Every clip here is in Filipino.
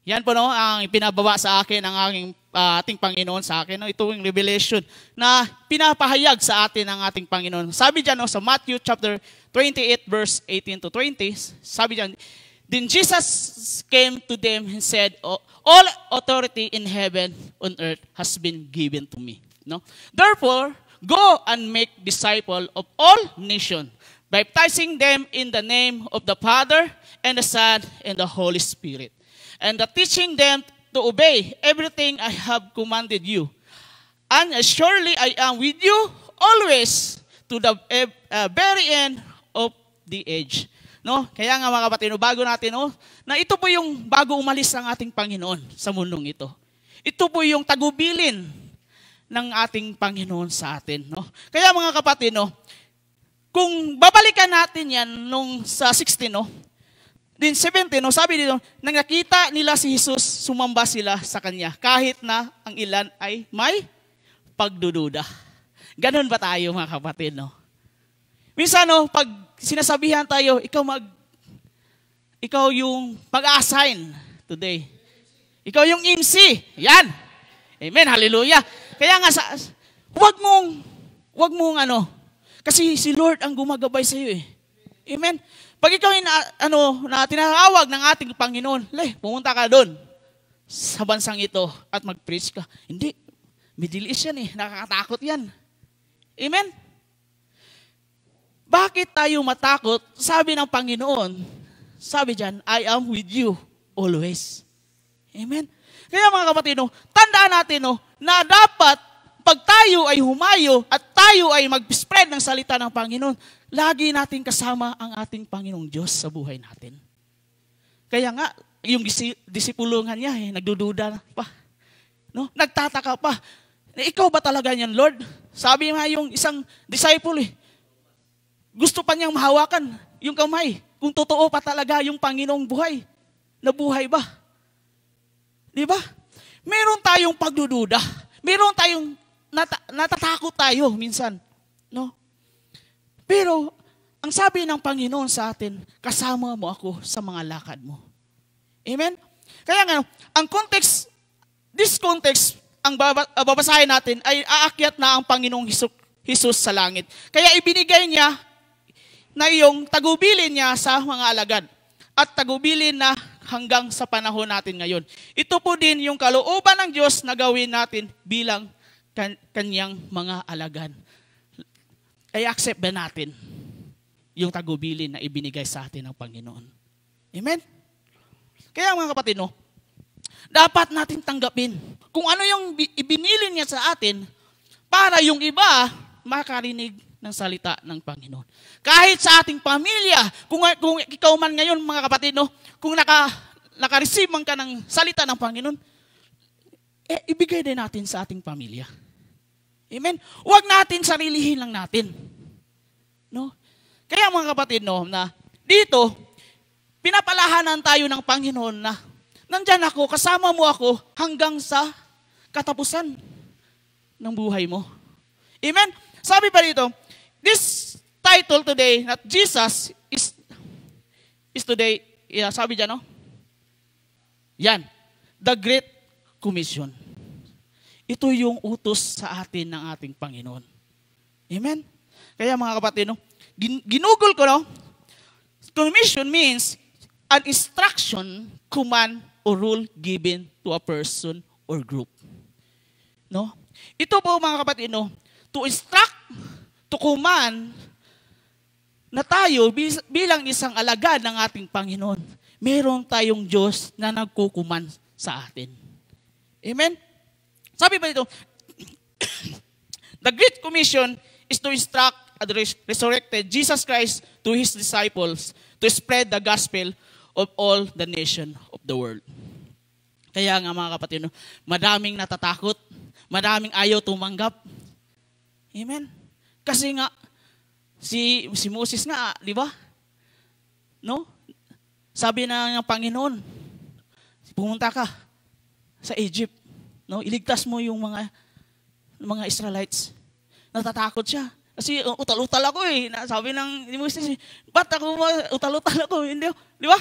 Yan po no, ang pinababa sa akin ng ating Panginoon sa akin. No? Ito yung revelation na pinapahayag sa atin ng ating Panginoon. Sabi dyan no, sa Matthew chapter 28 verse 18 to 20, sabi dyan, then Jesus came to them and said, all authority in heaven and earth has been given to me. No? Therefore, go and make disciples of all nations, baptizing them in the name of the Father and the Son and the Holy Spirit, and teaching them to obey everything I have commanded you. And surely I am with you always to the very end of the age. No? Kaya nga mga kapatid, bago natin, no, na ito po yung bago umalis ang ating Panginoon sa mundong ito. Ito po yung tagubilin ng ating Panginoon sa atin. No? Kaya mga kapatid, no, kung babalikan natin yan nung sa 16, no, din 17, no, sabi dito, nang nakita nila si Jesus, sumamba sila sa Kanya, kahit na ang ilan ay may pagdududa. Ganon ba tayo mga kapatid, no? Minsan, no, pag sinasabihan tayo, ikaw yung pag-assign today. Ikaw yung MC. Yan. Amen. Hallelujah. Kaya nga, wag mong kasi si Lord ang gumagabay sa iyo eh. Amen. Pag ikaw na tinatawag ng ating Panginoon, pumunta ka doon sa bansang ito at mag-preach ka. Hindi. Middle East yan eh. Nakakatakot yan. Amen. Bakit tayo matakot? Sabi ng Panginoon, sabi dyan, I am with you always. Amen. Kaya mga kapatid, tandaan natin na dapat pag tayo ay humayo at tayo ay mag-spread ng salita ng Panginoon, lagi natin kasama ang ating Panginoong Diyos sa buhay natin. Kaya nga, yung disipulungan niya, nagdududa pa. No? Nagtataka pa. Ikaw ba talaga yan, Lord? Sabi nga yung isang disciple, gusto pa niyang mahawakan yung kamay. Kung totoo pa talaga yung Panginoong buhay. Nabuhay ba? Di ba? Meron tayong pagdududa. Meron tayong natatakot tayo minsan. No? Pero, ang sabi ng Panginoon sa atin, kasama mo ako sa mga lakad mo. Amen? Kaya nga, this context, ang babasahin natin ay aakyat na ang Panginoong Jesus sa langit. Kaya ibinigay niya na yung tagubilin niya sa mga alagad at tagubilin na hanggang sa panahon natin ngayon. Ito po din yung kalooban ng Diyos na gawin natin bilang kanyang mga alagad. Ay accept ba natin yung tagubilin na ibinigay sa atin ng Panginoon? Amen? Kaya mga kapatid, dapat natin tanggapin kung ano yung ibinili niya sa atin para yung iba makarinig ng salita ng Panginoon. Kahit sa ating pamilya, kung ikaw man ngayon mga kapatid, kung naka-receive man ka ng salita ng Panginoon, ibigay din natin sa ating pamilya. Amen? Huwag natin sarilihin lang natin. No? Kaya mga kapatid, na dito, pinapalahanan tayo ng Panginoon na nandyan ako, kasama mo ako hanggang sa katapusan ng buhay mo. Amen? Sabi pa dito, this title today, that Jesus is today, sabi dyan, yan, the Great Commission. Ito yung utos sa atin ng ating Panginoon. Amen? Kaya mga kapatid, ginugol ko, commission means an instruction, command, or rule given to a person or group. No? Ito po mga kapatid, to instruct, to command, na tayo bilang isang alagad ng ating Panginoon, meron tayong Diyos na nagkukuman sa atin. Amen? Sabi ba dito, the Great Commission is to instruct the resurrected Jesus Christ to His disciples to spread the gospel of all the nation of the world. Kaya nga mga kapatid, madaming natatakot, madaming ayaw tumanggap. Amen? Kasi nga, si Moses nga, di ba? No? Sabi ng Panginoon, pumunta ka sa Egypt. No? Iligtas mo yung mga Israelites. Natatakot siya. Kasi utal-utal ako eh. Sabi ng Moses, ba't ako utal-utal ako? Hindi, di ba?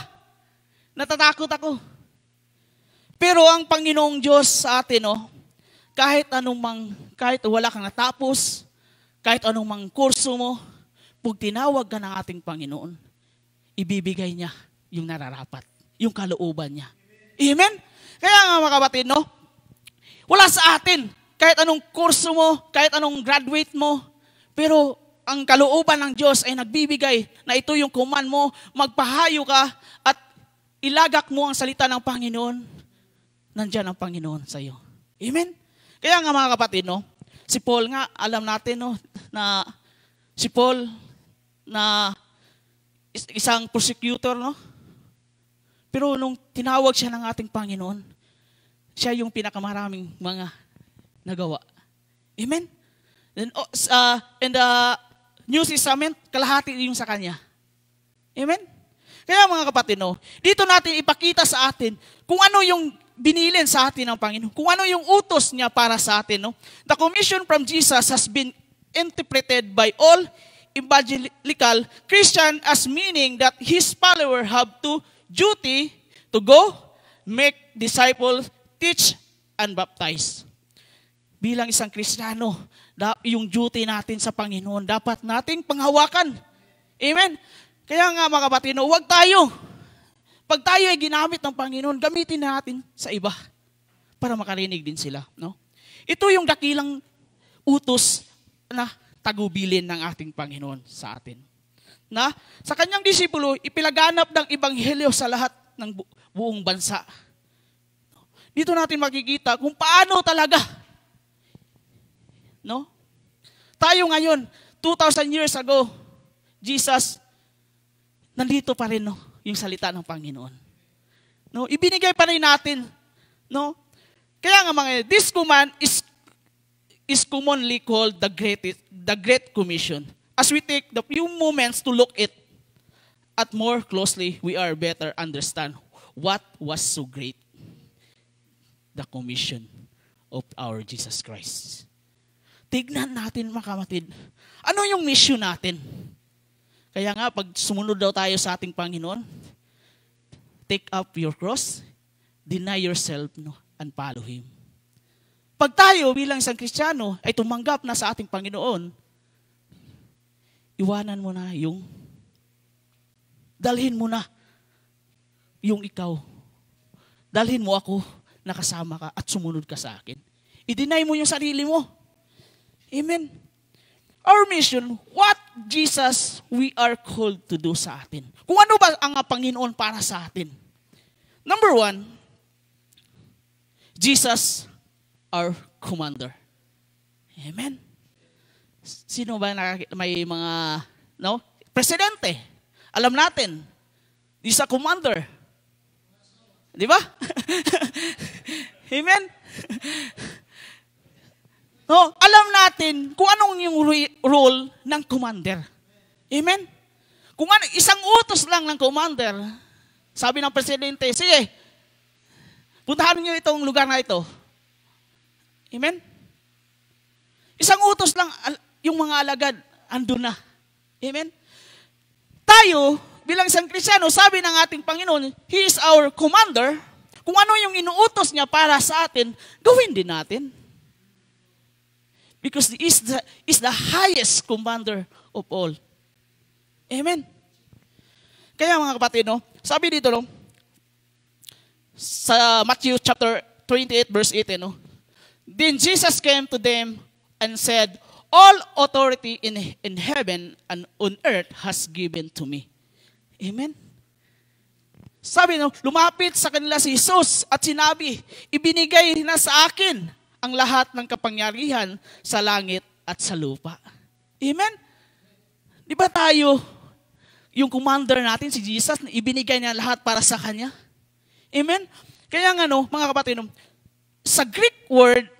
Natatakot ako. Pero ang Panginoong Diyos sa atin, kahit wala kang natapos, kahit anong mang kurso mo, pag tinawag ka ng ating Panginoon, ibibigay niya yung nararapat, yung kalooban niya. Amen? Kaya nga mga kapatid, wala sa atin, kahit anong kurso mo, kahit anong graduate mo, pero ang kalooban ng Diyos ay nagbibigay na ito yung command mo, magpahayo ka at ilagak mo ang salita ng Panginoon, nandyan ang Panginoon sa iyo. Amen? Kaya nga mga kapatid, si Paul nga, alam natin na si Paul na isang persecutor, pero nung tinawag siya ng ating Panginoon, siya yung pinakamaraming mga nagawa. Amen? Then, in the New Testament, kalahati yung sa kanya. Amen? Kaya mga kapatid, dito natin ipakita sa atin kung ano yung binilin sa atin ng Panginoon, kung ano yung utos niya para sa atin. The commission from Jesus has been interpreted by all evangelical Christian as meaning that his followers have to duty to go, make disciples, teach, and baptize. Bilang isang Kristiyano, yung duty natin sa Panginoon, dapat nating panghawakan. Amen? Kaya nga mga kapatid, huwag tayo. Pag tayo ay ginamit ng Panginoon, gamitin natin sa iba para makarinig din sila. Ito yung dakilang utos na tagubilin ng ating Panginoon sa atin. Na sa kanyang disipulo, ipilaganap ng ebanghelyo sa lahat ng buong bansa. Dito natin makikita kung paano talaga. Tayo ngayon, 2,000 years ago, Jesus, nandito pa rin yung salita ng Panginoon. Ibinigay pa rin natin. Kaya nga this command is commonly called the Great Commission. As we take the few moments to look at more closely, we are better understand what was so great. The commission of our Jesus Christ. Tignan natin mga kapatid, ano yung mission natin? Kaya nga, pag sumunod daw tayo sa ating Panginoon, take up your cross, deny yourself, and follow Him. Pag tayo bilang isang Kristiyano ay tumanggap na sa ating Panginoon, iwanan mo na dalhin mo na yung ikaw. Dalhin mo ako, nakasama ka at sumunod ka sa akin. I-deny mo yung sarili mo. Amen. Our mission, what Jesus we are called to do sa atin. Kung ano ba ang Panginoon para sa atin. Number 1, Jesus, our commander. Amen. Sino ba may mga, presidente? Alam natin, he's a commander. Di ba? Amen? Alam natin kung anong yung role ng commander. Amen? Kung isang utos lang ng commander, sabi ng presidente, sige, puntahan niyo itong lugar na ito. Amen? Isang utos lang, yung mga alagad, andun na. Amen? Tayo, bilang isang Kristiyano, sabi ng ating Panginoon, He is our commander. Kung ano yung inuutos niya para sa atin, gawin din natin. Because He is the highest commander of all. Amen? Kaya mga kapatid, sabi dito, sa Matthew chapter 28, verse 18, Then Jesus came to them and said, All authority in heaven and on earth has given to me. Amen? Sabi, lumapit sa kanila si Jesus at sinabi, ibinigay na sa akin ang lahat ng kapangyarihan sa langit at sa lupa. Amen? Di ba tayo, yung commander natin, si Jesus, ibinigay niya lahat para sa Kanya? Amen? Kaya nga, mga kapatid, sa Greek word,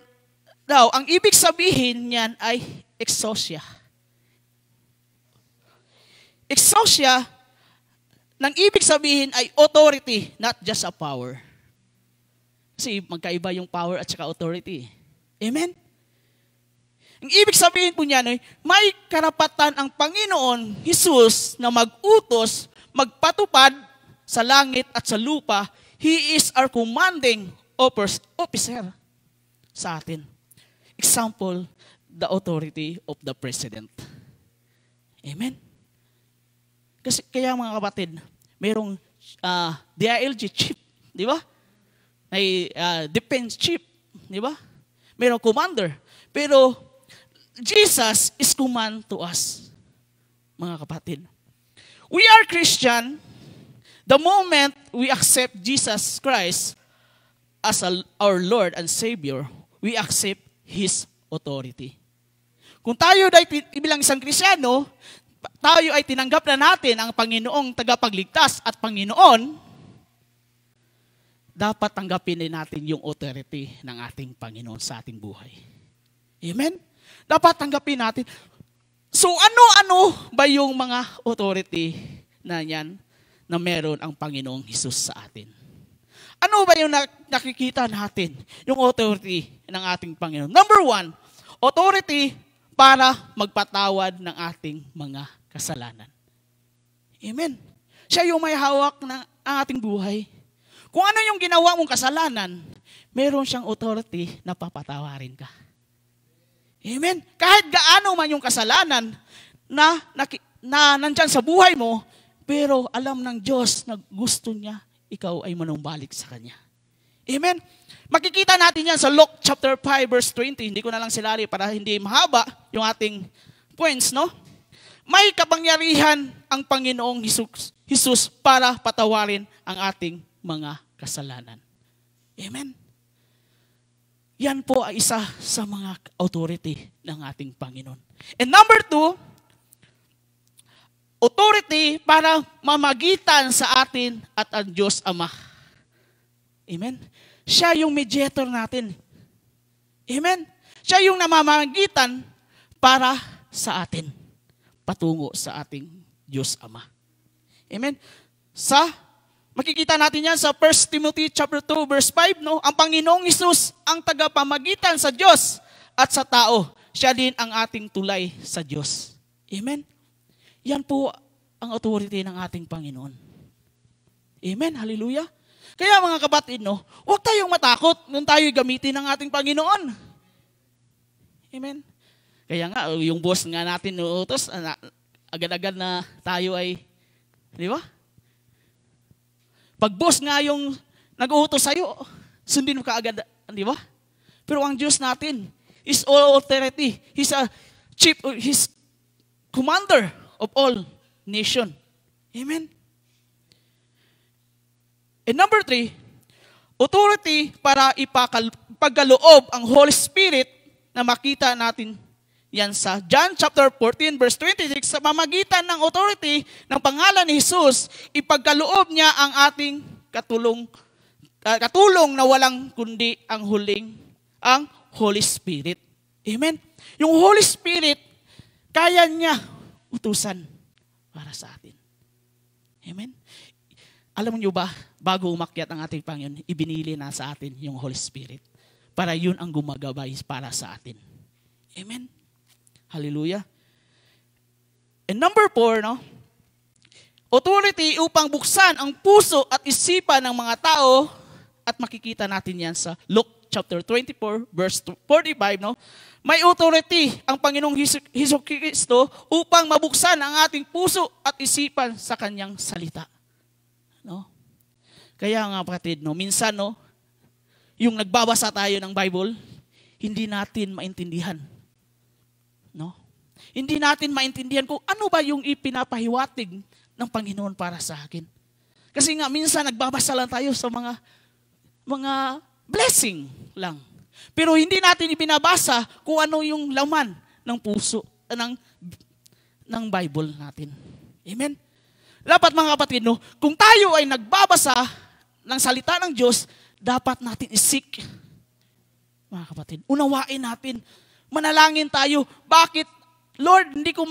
daw, ang ibig sabihin niyan ay exousia. Exousia, nang ibig sabihin ay authority, not just a power. Kasi magkaiba yung power at saka authority. Amen? Ang ibig sabihin po niyan ay may karapatan ang Panginoon, Jesus, na mag-utos, magpatupad sa langit at sa lupa. He is our commanding officer sa atin. Example, the authority of the president. Amen? Kasi kaya mga kapatid, mayroong DILG chief, di ba? May defense chief, di ba? Mayroong commander. Pero Jesus is command to us, mga kapatid. We are Christian the moment we accept Jesus Christ as our Lord and Savior, we accept His authority. Kung tayo ay bilang isang Kristiyano, tayo ay tinanggap na natin ang Panginoong tagapagligtas at Panginoon, dapat tanggapin din natin yung authority ng ating Panginoon sa ating buhay. Amen? Dapat tanggapin natin. So ano-ano ba yung mga authority na yan na meron ang Panginoong Hesus sa atin? Ano ba yung nakikita natin? Yung authority ng ating Panginoon. Number 1, authority para magpatawad ng ating mga kasalanan. Amen. Siya yung may hawak ng ating buhay. Kung ano yung ginawa mong kasalanan, meron siyang authority na papatawarin ka. Amen. Kahit gaano man yung kasalanan na nandyan sa buhay mo, pero alam ng Diyos na gusto niya, ikaw ay manumbalik sa Kanya. Amen. Makikita natin yan sa Luke chapter 5 verse 20. Hindi ko na lang silari para hindi mahaba yung ating points, no? May kapangyarihan ang Panginoong Hesus para patawarin ang ating mga kasalanan. Amen. Yan po ay isa sa mga authority ng ating Panginoon. And number 2, authority para mamagitan sa atin at ang Diyos Ama. Amen? Siya yung mediator natin. Amen? Siya yung namamagitan para sa atin, patungo sa ating Diyos Ama. Amen? Makikita natin yan sa 1 Timothy chapter 2 verse 5, no? Ang Panginoong Hesus ang tagapamagitan sa Diyos at sa tao. Siya din ang ating tulay sa Diyos. Amen? Yan po ang authority ng ating Panginoon. Amen? Hallelujah? Kaya mga kapatid, no, huwag tayong matakot nung tayo gamitin ng ating Panginoon. Amen? Kaya nga, yung boss nga natin utos, agad-agad na tayo ay, di ba? Pag boss nga yung nag-uutos sa'yo, sundin mo kaagad, di ba? Pero ang Diyos natin is all authority. He's commander of all nation. Amen? And number 3, authority para ipagkaloob ang Holy Spirit na makita natin yan sa John chapter 14 verse 26, sa mamagitan ng authority ng pangalan ni Jesus, ipagkaloob niya ang ating katulong na walang kundi ang Holy Spirit. Amen? Yung Holy Spirit, kaya niya utusan para sa atin. Amen? Alam niyo ba, bago umakyat ang ating Panginoon, ibinili na sa atin yung Holy Spirit para yun ang gumagabay para sa atin. Amen? Hallelujah. And number 4, no? Authority upang buksan ang puso at isipan ng mga tao, at makikita natin yan sa Luke chapter 24 verse 45, no? May authority ang Panginoong Hesukristo upang mabuksan ang ating puso at isipan sa kanyang salita. No? Kaya nga kapatid, no, minsan, no, yung nagbabasa tayo ng Bible, hindi natin maintindihan. No? Hindi natin maintindihan kung ano ba yung ipinapahiwatig ng Panginoon para sa akin. Kasi nga minsan nagbabasa lang tayo sa mga blessing lang. Pero hindi natin ipinabasa kung ano yung laman ng puso ng Bible natin. Amen. Dapat mga kapatid, no, kung tayo ay nagbabasa ng salita ng Diyos, dapat natin isik. Mga kapatid, unawain natin. Manalangin tayo. Bakit? Lord, hindi ko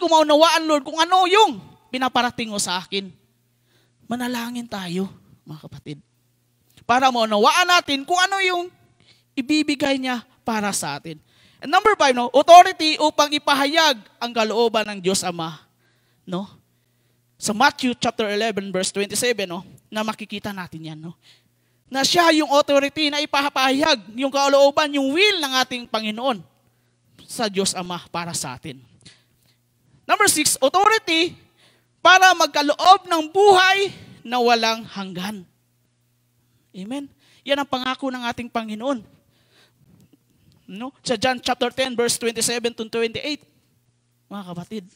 maunawaan, Lord, kung ano yung pinaparating mo sa akin. Manalangin tayo, mga kapatid. Para maunawaan natin kung ano yung ibibigay niya para sa atin. And number 5, no, authority upang ipahayag ang kalooban ng Diyos Ama. No? Sa Matthew chapter 11 verse 27, no, na makikita natin yan, no. na siya yung authority na ipapahayag yung kalooban, yung will ng ating Panginoon sa Diyos Ama para sa atin. Number 6, authority para magkaloob ng buhay na walang hanggan. Amen? Yan ang pangako ng ating Panginoon. No? Sa John chapter 10, verse 27 to 28, mga kapatid.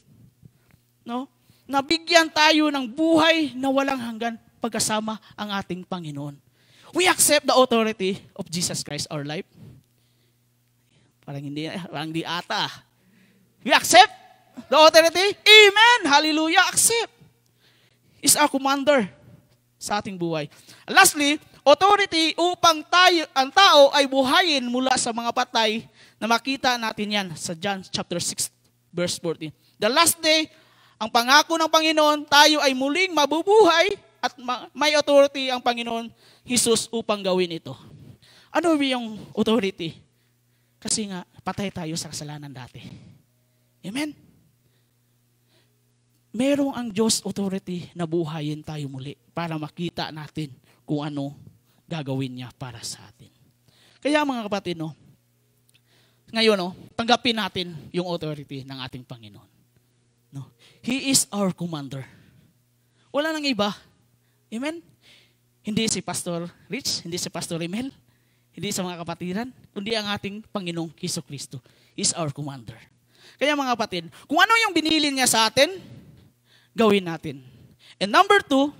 No? Nabigyan tayo ng buhay na walang hanggan pagkasama ang ating Panginoon. We accept the authority of Jesus Christ our life. Parang hindi ata. We accept the authority. Amen. Hallelujah. Accept. Is our commander sa ating buhay. Lastly, authority upang ang tao ay buhayin mula sa mga patay na makita natin yan sa John chapter 6 verse 14. The last day, ang pangako ng Panginoon, tayo ay muling mabubuhay at may authority ang Panginoon Jesus upang gawin ito. Ano ba yung authority? Kasi nga, patay tayo sa kasalanan dati. Amen? Merong ang Diyos authority na buhayin tayo muli para makita natin kung ano gagawin niya para sa atin. Kaya mga kapatid, ngayon, tanggapin natin yung authority ng ating Panginoon. No? He is our commander. Wala nang iba. Amen? Hindi si Pastor Rich, hindi si Pastor Emel, hindi sa mga kapatiran, kundi ang ating Panginoong Jesucristo is our commander. Kaya mga kapatid, kung ano yung binili niya sa atin, gawin natin. And number 2,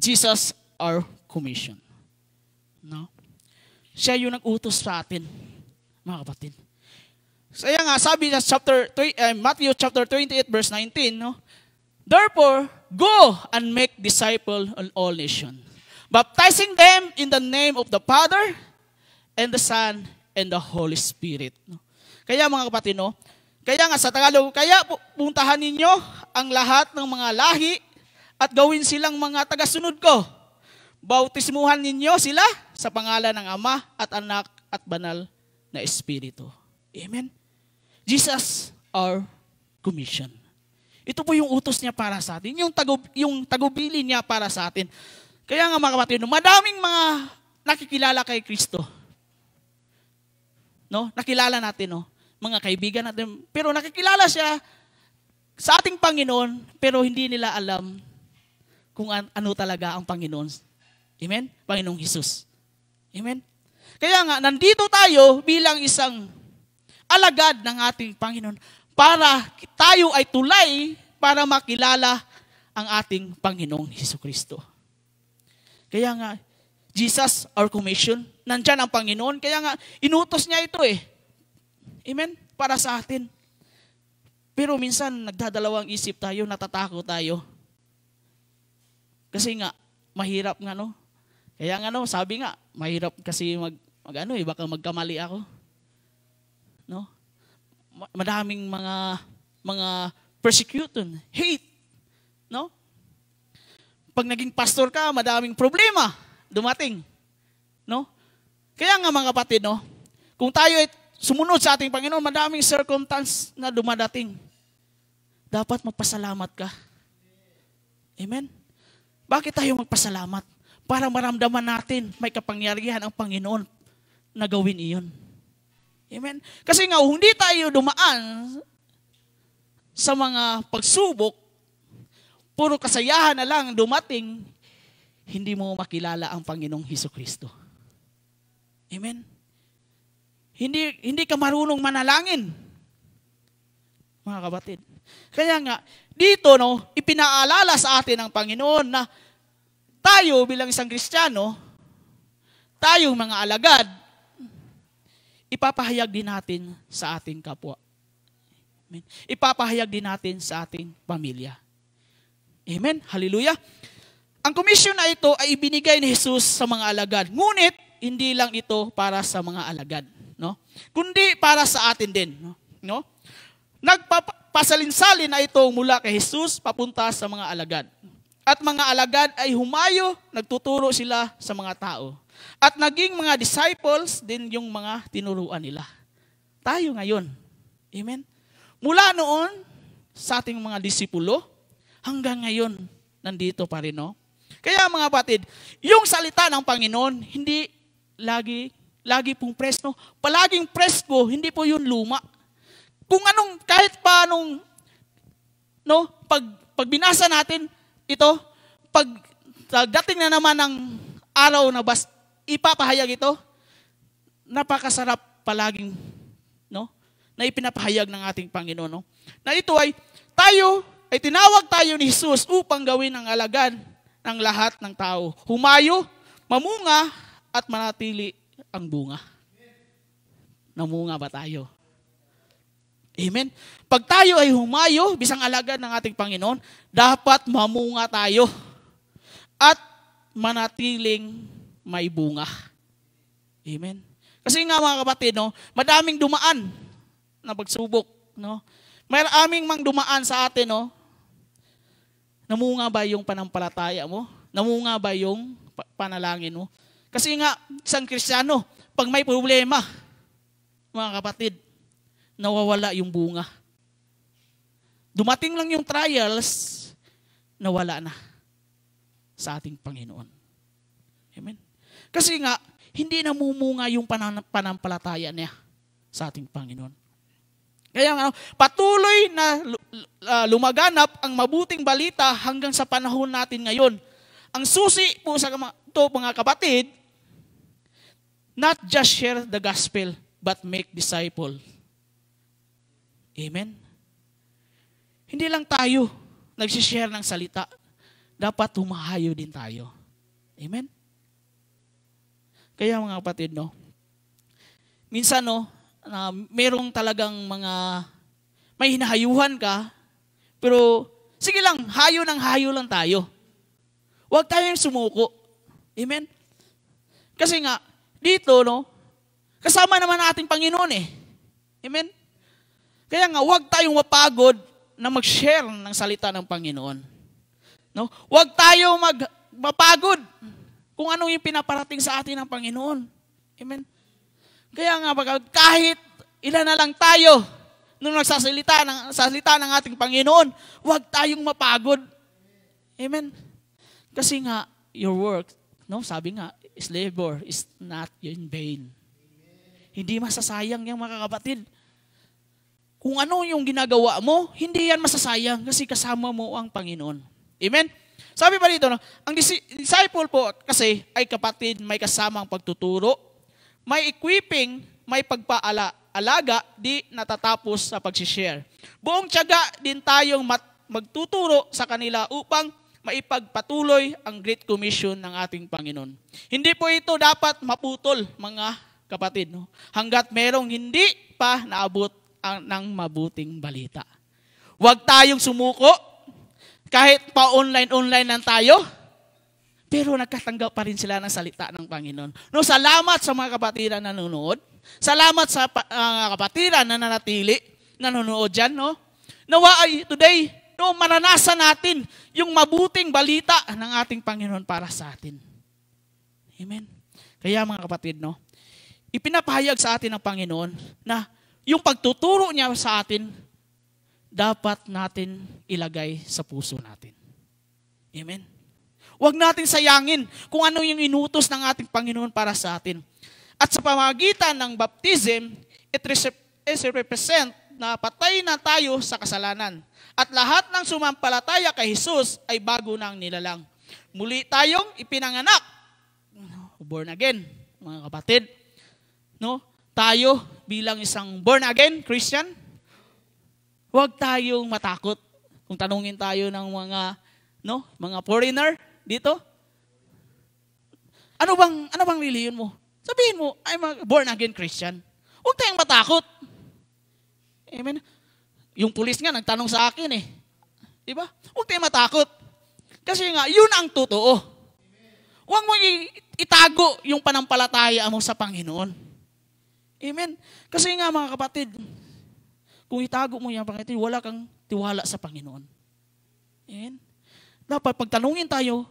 Jesus our commission. No? Siya yung nag-utos sa atin, mga kapatid. Kaya nga, sabi na Matthew chapter 28 verse 19, no? Therefore, go and make disciples on all nations, baptizing them in the name of the Father and the Son and the Holy Spirit. No? Kaya mga kapatid, kaya nga sa Tagalog, kaya puntahan ninyo ang lahat ng mga lahi at gawin silang mga tagasunod ko. Bautismuhan ninyo sila sa pangalan ng Ama at Anak at Banal na Espiritu. Amen? Jesus, our commission. Ito po yung utos niya para sa atin. Yung tagubili niya para sa atin. Kaya nga mga kapatid, madaming mga nakikilala kay Kristo. No? Nakilala natin, mga kaibigan natin. Pero nakikilala siya sa ating Panginoon, pero hindi nila alam kung ano talaga ang Panginoon. Amen? Panginoong Jesus. Amen? Kaya nga, nandito tayo bilang isang alagad ng ating Panginoon para tayo ay tulay para makilala ang ating Panginoong Jesucristo. Kaya nga, Jesus, our commission, nandyan ang Panginoon. Kaya nga, inutos niya ito Amen? Para sa atin. Pero minsan, nagdadalawang isip tayo, natatakot tayo. Kasi nga, mahirap nga, Kaya nga, sabi nga, mahirap kasi baka magkamali ako. No? Madaming mga persecution, hate. No? Pag naging pastor ka, madaming problema dumating. No? Kaya nga mga kapatid, kung tayo ay sumunod sa ating Panginoon, madaming circumstance na dumadating. Dapat magpasalamat ka. Amen? Bakit tayo magpasalamat? Para maramdaman natin may kapangyarihan ang Panginoon na gawin iyon. Amen? Kasi nga, hindi tayo dumaan sa mga pagsubok, puro kasayahan na lang dumating, hindi mo makilala ang Panginoong Jesucristo. Amen? Hindi ka marunong manalangin, mga kapatid. Kaya nga, dito, ipinaalala sa atin ng Panginoon na tayo bilang isang Kristiyano, tayong mga alagad, ipapahayag din natin sa ating kapwa. Amen. Ipapahayag din natin sa ating pamilya. Amen. Hallelujah. Ang komisyon na ito ay ibinigay ni Jesus sa mga alagad. Ngunit, hindi lang ito para sa mga alagad. Kundi para sa atin din. Nagpapasalin-salin na ito mula kay Jesus papunta sa mga alagad. At mga alagad ay humayo, nagtuturo sila sa mga tao. At naging mga disciples din yung mga tinuruan nila. Tayo ngayon. Amen? Mula noon, sa ating mga disipulo, hanggang ngayon, nandito pa rin, Kaya mga kapatid, yung salita ng Panginoon, hindi lagi pong presko. Palaging presko, hindi po yun luma. Kung anong, kahit pa anong, no, pag binasa natin ito, pag dating na naman ng araw na ipapahayag ito, napakasarap palaging, no, na ipinapahayag ng ating Panginoon, no? Na ito ay tinawag tayo ni Jesus upang gawin ang alagad ng lahat ng tao. Humayo, mamunga, at manatili ang bunga. Namunga ba tayo? Amen? Pag tayo ay humayo, bisang alagad ng ating Panginoon, dapat mamunga tayo at manatiling may bunga. Amen? Kasi nga mga kapatid, no, madaming dumaan na pagsubok, no? Maraming mang dumaan sa atin, no? Namunga ba yung panampalataya mo? Namunga ba yung panalangin mo? Kasi nga, isang Kristiyano, pag may problema, mga kapatid, nawawala yung bunga. Dumating lang yung trials, nawala na sa ating Panginoon. Amen? Kasi nga, hindi namumunga yung panampalataya niya sa ating Panginoon. Kaya nga, patuloy na lumaganap ang mabuting balita hanggang sa panahon natin ngayon. Ang susi po sa ito, mga kapatid, not just share the gospel, but make disciple. Amen? Hindi lang tayo nagsishare ng salita. Dapat humahayo din tayo. Amen? Kaya mga kapatid, no, minsan, no, merong talagang may hinahayuhan ka, pero sige lang, hayo lang tayo. Huwag tayong sumuko. Amen? Kasi nga, dito, no, kasama naman ating Panginoon eh. Amen? Kaya nga, huwag tayong mapagod na mag-share ng salita ng Panginoon. No? Huwag tayong mapagod kung ano yung pinaparating sa atin ng Panginoon. Amen? Kaya nga, kahit ilan na lang tayo nung nagsasalita ng ating Panginoon, huwag tayong mapagod. Amen? Kasi nga, your work, no, sabi nga, is labor is not in vain. Hindi masasayang yung mga kapatid. Kung ano yung ginagawa mo, hindi yan masasayang kasi kasama mo ang Panginoon. Amen? Sabi pa dito, no, ang disciple po kasi ay kapatid, may kasamang pagtuturo, may equipping, may pagpaalaga, di natatapos sa pag-share. Buong tiyaga din tayong magtuturo sa kanila upang maipagpatuloy ang Great Commission ng ating Panginoon. Hindi po ito dapat maputol, mga kapatid, no? Hanggat merong hindi pa naabot ng mabuting balita. Huwag tayong sumuko, kahit pa online lang tayo, pero nagkatanggap pa rin sila ng salita ng Panginoon. No, salamat sa mga kapatiran na nanonood. Salamat sa kapatiran na nanatili, nanonood dyan, no? Nawa ay today, no, maranasan natin yung mabuting balita ng ating Panginoon para sa atin. Amen? Kaya mga kapatid, no, ipinapahayag sa atin ng Panginoon na yung pagtuturo niya sa atin, dapat natin ilagay sa puso natin. Amen? Huwag natin sayangin kung ano yung inutos ng ating Panginoon para sa atin. At sa pamagitan ng baptism, it represent na patay na tayo sa kasalanan. At lahat ng sumampalataya kay Jesus ay bago ng nilalang. Muli tayong ipinanganak. Born again, mga kapatid. No? Tayo bilang isang born again Christian, huwag tayong matakot. Kung tanungin tayo ng mga foreigner dito, ano bang reliyon mo? Sabihin mo, I'm a born again Christian. Huwag tayong matakot. Amen. Yung pulis nga nagtanong sa akin eh. Di ba? Huwag tayong matakot. Kasi nga, yun ang totoo. Huwag mo itago yung panampalataya mo sa Panginoon. Amen. Kasi nga mga kapatid, kung itago mo yung Panginoon, wala kang tiwala sa Panginoon. Amen. Dapat pagtanungin tayo,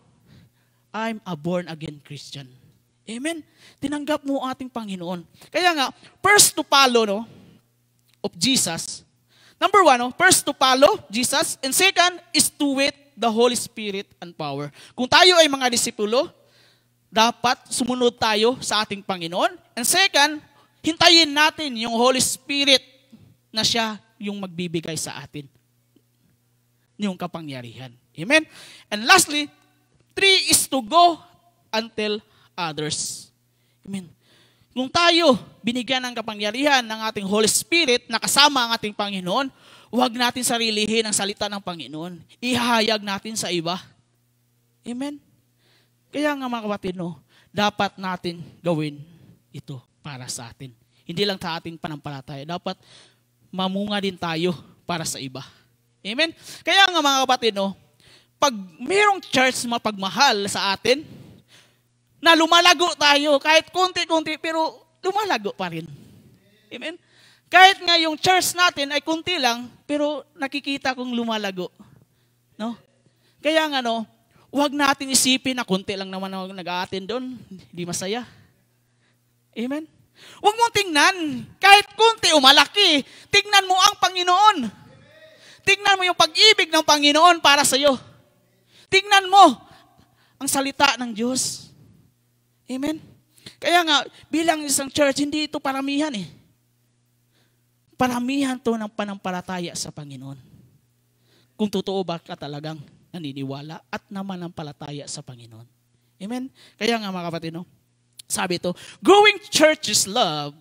I'm a born again Christian. Amen. Tinanggap mo ating Panginoon. Kaya nga, first to follow, no, of Jesus. Number one, no, first to follow Jesus. And second is to wait the Holy Spirit and power. Kung tayo ay mga disipulo, dapat sumunod tayo sa ating Panginoon. And second, hintayin natin yung Holy Spirit na siya yung magbibigay sa atin yung kapangyarihan. Amen? And lastly, 3 is to go and tell others. Amen? Kung tayo binigyan ng kapangyarihan ng ating Holy Spirit na kasama ang ating Panginoon, huwag natin sarilihin ang salita ng Panginoon. Ihahayag natin sa iba. Amen? Kaya nga mga kapatid, dapat natin gawin ito para sa atin. Hindi lang sa ating panampalataya. Dapat mamunga din tayo para sa iba. Amen? Kaya nga mga kapatid, pag mayroong church mapagmahal sa atin, na lumalago tayo, kahit konti-konti, pero lumalago pa rin. Amen? Kahit nga yung church natin ay konti lang, pero nakikita kong lumalago. No? Kaya nga, huwag natin isipin na konti lang naman nag-a-attend doon. Hindi masaya. Amen? Huwag mong tingnan, kahit konti o malaki, tingnan mo ang Panginoon. Tingnan mo yung pag-ibig ng Panginoon para sa iyo. Tingnan mo ang salita ng Diyos. Amen? Kaya nga, bilang isang church, hindi ito paramihan eh. Paramihan to ng panampalataya sa Panginoon. Kung totoo ba ka talagang naniniwala at namanampalataya sa Panginoon. Amen? Kaya nga mga kapatid, sabi ito, growing churches love,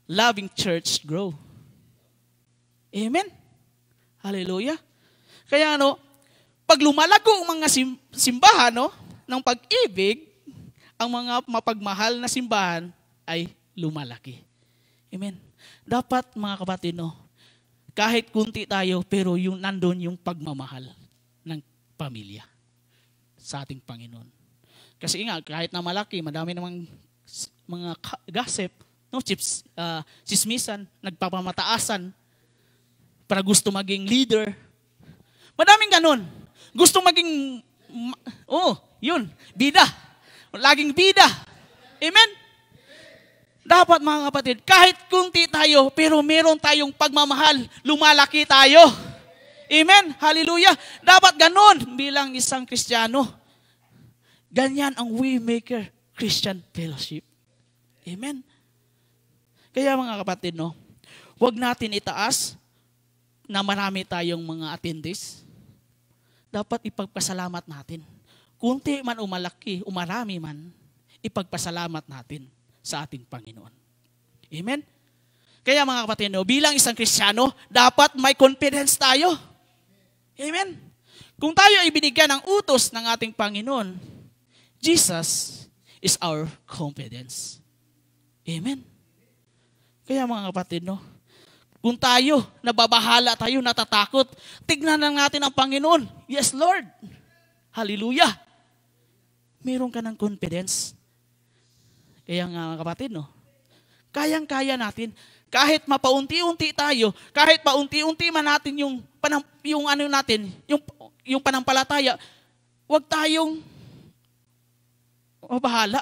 loving church grow. Amen? Hallelujah. Kaya pag lumalago ang mga simbahan ng pag-ibig, ang mga mapagmahal na simbahan ay lumalaki. Amen. Dapat mga kapatid, kahit kunti tayo, pero nandun yung pagmamahal ng pamilya sa ating Panginoon. Kasi nga, kahit na malaki, madami namang mga gossip, chismisan, nagpapamataasan, para gusto maging leader. Madaming ganun. Gusto maging, bida. Laging bida. Amen? Dapat mga kapatid, kahit kunti tayo, pero meron tayong pagmamahal, lumalaki tayo. Amen? Hallelujah. Dapat ganun bilang isang Kristiyano. Ganyan ang Waymaker Christian Fellowship. Amen? Kaya mga kapatid, huwag natin itaas na marami tayong mga attendees. Dapat ipagpasalamat natin. Kunti man o malaki o marami man, ipagpasalamat natin sa ating Panginoon. Amen? Kaya mga kapatid, bilang isang Kristiyano, dapat may confidence tayo. Amen? Kung tayo ay binigyan ng utos ng ating Panginoon, Jesus is our confidence. Amen? Kaya mga kapatid, kung tayo, nababahala tayo, natatakot, tignan lang natin ang Panginoon. Yes, Lord. Hallelujah. Meron ka ng confidence. Kaya nga kapatid, kayang-kaya natin. Kahit mapaunti-unti tayo, kahit paunti-unti man natin yung panampalataya, huwag tayong mabahala.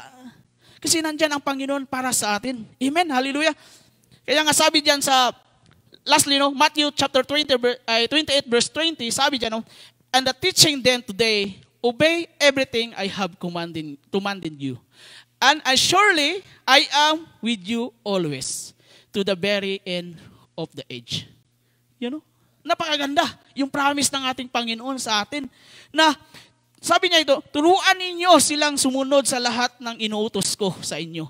Kasi nandyan ang Panginoon para sa atin. Amen. Hallelujah. Kaya nga sabi diyan sa lastly, Matthew chapter 28 verse 20, sabi diyan, and the teaching them today, obey everything I have commanded you. And surely I am with you always to the very end of the age. Napakaganda yung promise ng ating Panginoon sa atin na sabi niya ito, turuan ninyo silang sumunod sa lahat ng inuutos ko sa inyo.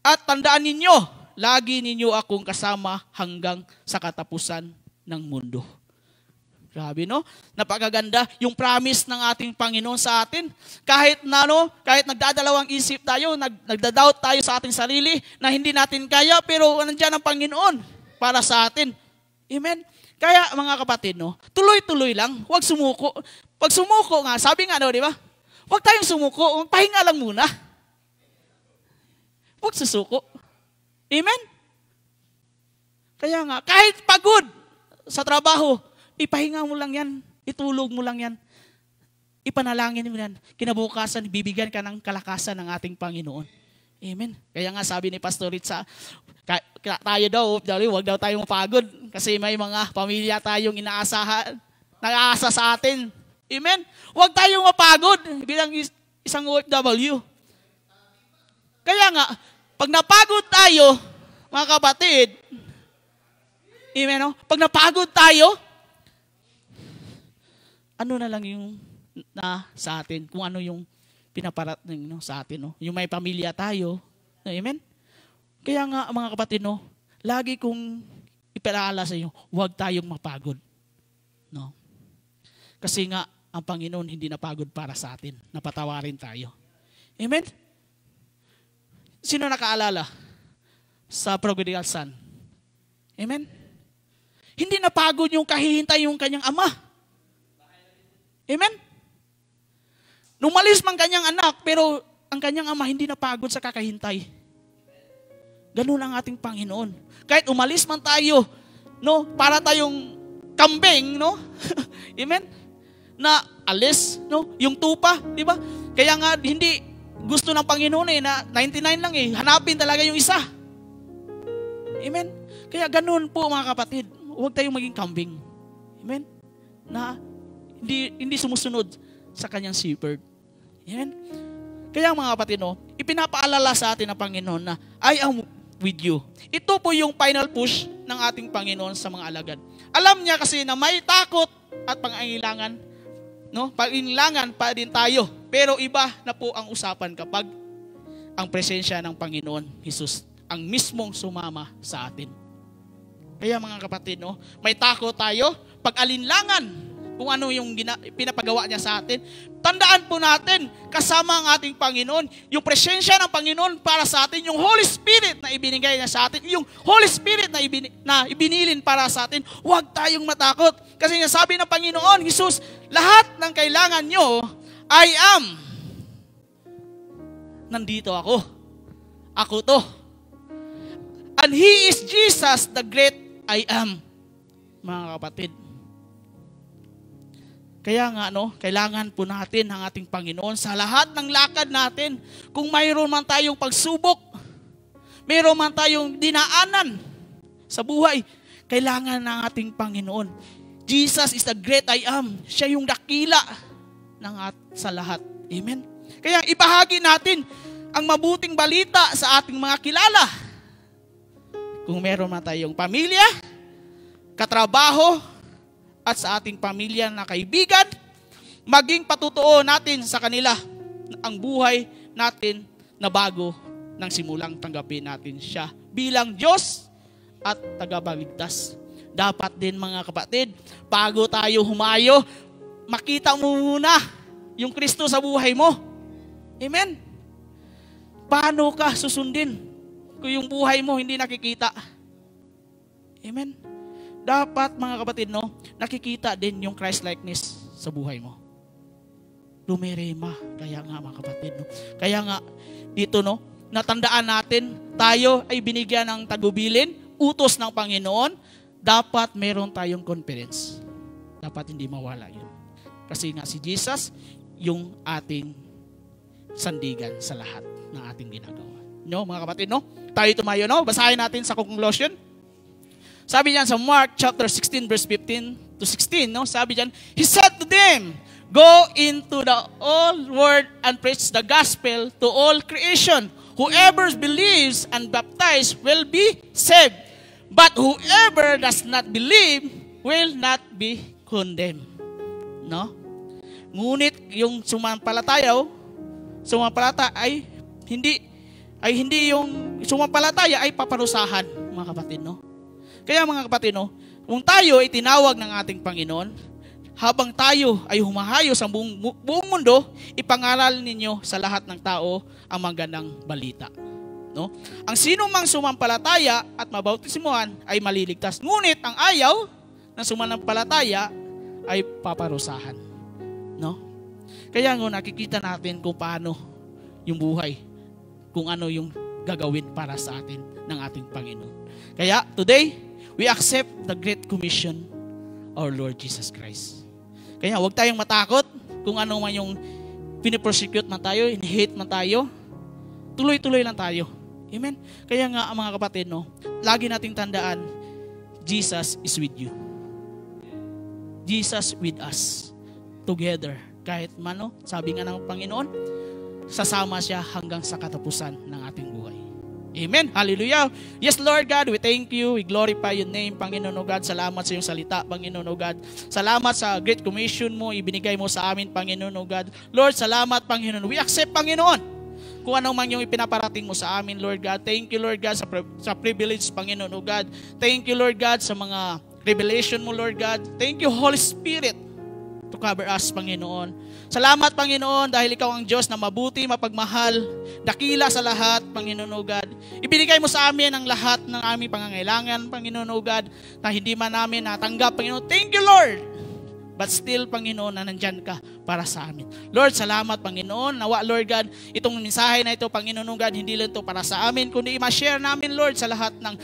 At tandaan ninyo, lagi ninyo akong kasama hanggang sa katapusan ng mundo. Grabe, Napakaganda yung promise ng ating Panginoon sa atin. Kahit nagdadalawang isip tayo, nagda-doubt tayo sa ating sarili na hindi natin kaya, pero nandiyan ang Panginoon para sa atin. Amen? Kaya mga kapatid, tuloy-tuloy lang, huwag sumuko. Pag sumuko nga, sabi nga di ba? Huwag tayong sumuko, pahinga lang muna. Huwag susuko. Amen? Kaya nga, kahit pagod sa trabaho, ipahinga mo lang yan. Itulog mo lang yan. Ipanalangin mo yan. Kinabukasan, bibigyan ka ng kalakasan ng ating Panginoon. Amen. Kaya nga sabi ni Pastor Ritza, tayo daw, huwag daw tayong mapagod kasi may mga pamilya tayong inaasahan, nag-aasa sa atin. Amen? Huwag tayong mapagod bilang isang OFW. Kaya nga, pag napagod tayo, mga kapatid, amen, no? Pag napagod tayo, ano na lang yung sa atin, kung ano yung pinaparating sa atin, no? Yung may pamilya tayo, amen? Kaya nga, mga kapatid, no, lagi kong ipaalala sa inyo, huwag tayong mapagod. No? Kasi nga, ang Panginoon hindi napagod para sa atin. Napatawarin tayo. Amen? Sino nakaalala sa prodigal son? Amen? Hindi napagod yung kahihintay yung kanyang ama. Amen? Numalis man kanyang anak, pero ang kanyang ama hindi napagod sa kakahintay. Ganun ang ating Panginoon. Kahit umalis man tayo, no, para tayong kambing, no? Amen? Na alis, no? Yung tupa, di ba? Kaya nga hindi gusto ng Panginoon na 99 lang hanapin talaga yung isa. Amen? Kaya ganun po mga kapatid, huwag tayong maging kambing. Amen? Na hindi sumusunod sa kanyang shepherd. Amen? Kaya mga kapatid, no, ipinapaalala sa atin ng Panginoon na I am with you. Ito po yung final push ng ating Panginoon sa mga alagad. Alam niya kasi na may takot at pangangailangan, no? Pangangailangan pa din tayo. Pero iba na po ang usapan kapag ang presensya ng Panginoon Jesus ang mismong sumama sa atin. Kaya mga kapatid, no, may takot tayo pag alinlangan kung ano yung pinapagawa niya sa atin. Tandaan po natin, kasama ang ating Panginoon, yung presensya ng Panginoon para sa atin, yung Holy Spirit na ibinigay niya sa atin, yung Holy Spirit na ibinilin para sa atin, huwag tayong matakot. Kasi nga sabi ng Panginoon, Jesus, lahat ng kailangan nyo, I am. Nandito ako. Ako to. And He is Jesus, the great I am. Mga kapatid. Kaya nga, no, kailangan po natin ang ating Panginoon sa lahat ng lakad natin. Kung mayroon man tayong pagsubok, mayroon man tayong dinaanan sa buhay, kailangan ng ating Panginoon. Jesus is the great I am. Siya yung dakila sa lahat. Amen? Kaya ibahagi natin ang mabuting balita sa ating mga kilala. Kung mayroon man tayong pamilya, katrabaho, at sa ating pamilya na kaibigan, maging patutuo natin sa kanila ang buhay natin na bago nang simulang tanggapin natin siya bilang Diyos at tagapagligtas. Dapat din mga kapatid, bago tayo humayo, makita mo muna yung Kristo sa buhay mo. Amen? Paano ka susundin kung yung buhay mo hindi nakikita? Amen? Dapat mga kapatid, no, nakikita din yung Christ-likeness sa buhay mo. Lumerema. Kaya nga mga kapatid, no. Kaya nga dito, no, natandaan natin, tayo ay binigyan ng tagubilin, utos ng Panginoon, dapat meron tayong confidence. Dapat hindi mawala yun. Kasi nga si Jesus, yung ating sandigan sa lahat ng ating ginagawa. No, mga kapatid, no? Tayo tumayo, no? Basahin natin sa conclusion. Sabi diyan sa Mark chapter 16 verse 15 to 16, no? Sabi diyan, He said to them, go into the all world and preach the gospel to all creation. Whoever believes and baptized will be saved. But whoever does not believe will not be condemned. No? Ngunit yung sumampalataya ay hindi yung sumampalataya ay paparusahan, mga kapatid, no? Kaya mga kapatid, no, kung tayo ay tinawag ng ating Panginoon, habang tayo ay humahayo sa buong mundo, ipangaral ninyo sa lahat ng tao ang magandang balita. No? Ang sino mang sumampalataya at mabautismuhan ay maliligtas. Ngunit ang ayaw ng sumampalataya ay paparusahan. No? Kaya nakikita natin kung paano yung buhay, kung ano yung gagawin para sa atin ng ating Panginoon. Kaya today, we accept the Great Commission, our Lord Jesus Christ. Kaya huwag tayong matakot kung ano man yung piniprosecute man tayo, in-hate man tayo, tuloy-tuloy lang tayo. Amen? Kaya nga mga kapatid, no, lagi nating tandaan, Jesus is with you. Jesus with us. together. Kahit mano, sabi nga ng Panginoon, sasama siya hanggang sa katapusan ng ating buhay. Amen. Hallelujah. Yes, Lord God, we thank you. We glorify your name, Panginoon o God. Salamat sa iyong salita, Panginoon o God. Salamat sa great commission mo, ibinigay mo sa amin, Panginoon o God. Lord, salamat, Panginoon. We accept, Panginoon, kung anong man yung ipinaparating mo sa amin, Lord God. Thank you, Lord God, sa privilege, Panginoon o God. Thank you, Lord God, sa mga revelation mo, Lord God. Thank you, Holy Spirit, to cover us, Panginoon. Salamat, Panginoon, dahil ikaw ang Diyos na mabuti, mapagmahal, dakila sa lahat, Panginoon o God. Ibinigay mo sa amin ang lahat ng aming pangangailangan, Panginoon o God, na hindi man namin natanggap, Panginoon. Thank you, Lord! But still, Panginoon, na nandyan ka para sa amin. Lord, salamat, Panginoon. Nawa, Lord God, itong mensahe na ito, Panginoon God, hindi lang ito para sa amin, kundi ma-share namin, Lord, sa lahat ng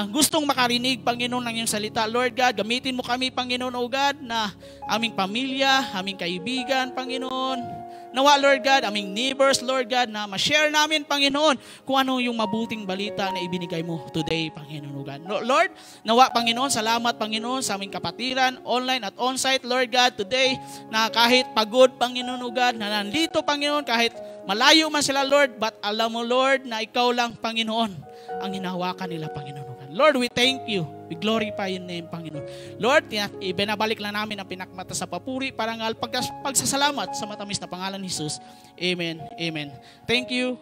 gustong makarinig, Panginoon, ng iyong salita. Lord God, gamitin mo kami, Panginoon, O God, na aming pamilya, aming kaibigan, Panginoon. Nawa, Lord God, aming neighbors, Lord God, na ma-share namin, Panginoon, kung ano yung mabuting balita na ibinigay mo today, Panginoon o God. Lord, nawa, Panginoon, salamat, Panginoon, sa aming kapatiran, online at on-site, Lord God, today, na kahit pagod, Panginoon o God, na nandito, Panginoon, kahit malayo man sila, Lord, but alam mo, Lord, na ikaw lang, Panginoon, ang hinahawakan nila, Panginoon o God. Lord, we thank you. We glorify your name, Panginoon. Lord, ibinabalik lang namin ang pinakmata sa papuri, parangal, pagsasalamat sa matamis na pangalan ni Jesus. Amen. Amen. Thank you.